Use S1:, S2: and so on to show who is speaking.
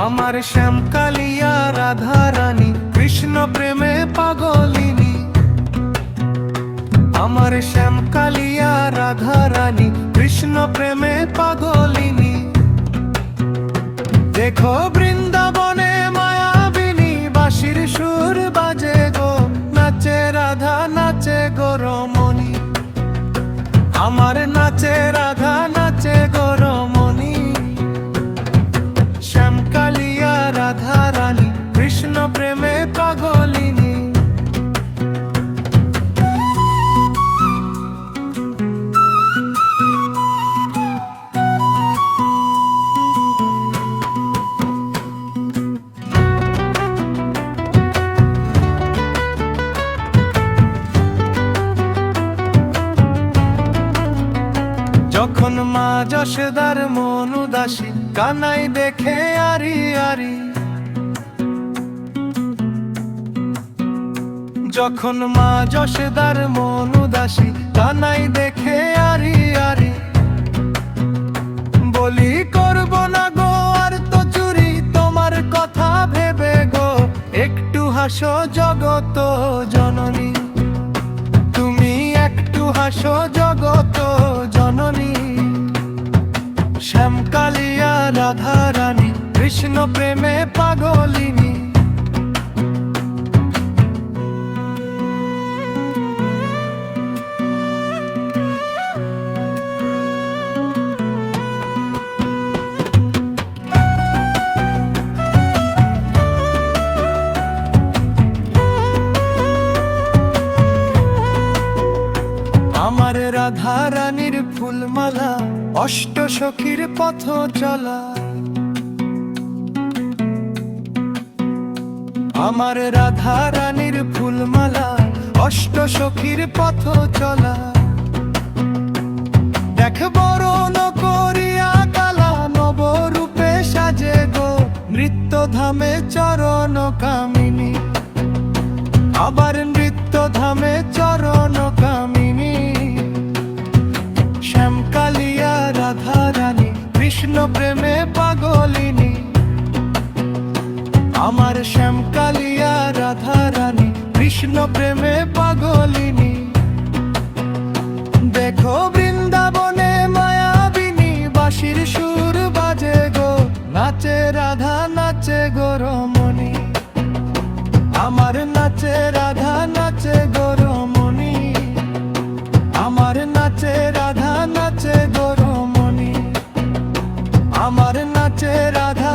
S1: আমার শ্যামকালিয়া রাধা রানী কৃষ্ণ প্রেমে পাগলিনী। আমার শ্যামকালিয়া রাধা রানী কৃষ্ণ প্রেমে পাগলিনী। দেখো বৃন্দাবনে মায়াবিনী বাঁশির সুর বাজে গো, নাচে রাধা নাচে গো রমণী। আমার নাচে রাধা নাচে গো রমণী। শ্যামকালিয়া রাধা রানী কৃষ্ণ প্রেমে পাগলিনী। যখন মা যশোদার মন উদাসী কানাই দেখে আরি আরি। যখন মা যশোদার মন উদাসী কানাই দেখে আরি আরি। বলি করব না গো আর তো চুরি তোমার কথা ভেবে গো, একটু হাসো জগত জননী। তুমি একটু হাসো জগত জননী। শ্যামকালিয়া রাধা রানী কৃষ্ণ প্রেমে পাগলিনী। আমার রাধা রানীর ফুলমালা অষ্ট সখীর পথ চলা। আমার রাধা রানীর ফুলমালা অষ্ট সখীর পথ চলা। দেখ বরণ করিয়া কালা নবরূপে সাজে গো, নৃত্য ধামে চরণ কামিনী। আবার নৃত্য ধামে চরণ কামিনী। শ্যামকালিয়া রাধা রানী কৃষ্ণ প্রেমে পাগলিনী। আমার শ্যামকালিয়া রাধা রানী কৃষ্ণ প্রেমে পাগলিনী। দেখো বৃন্দাবনে মায়াবিনী বাঁশির সুর বাজে গো, নাচে রাধা নাচে গো রমণী। আমার নাচে রাধা নাচে গো রমণী। আমার নাচে রাধা নাচে গো রমণী। আমার নাচে রাধা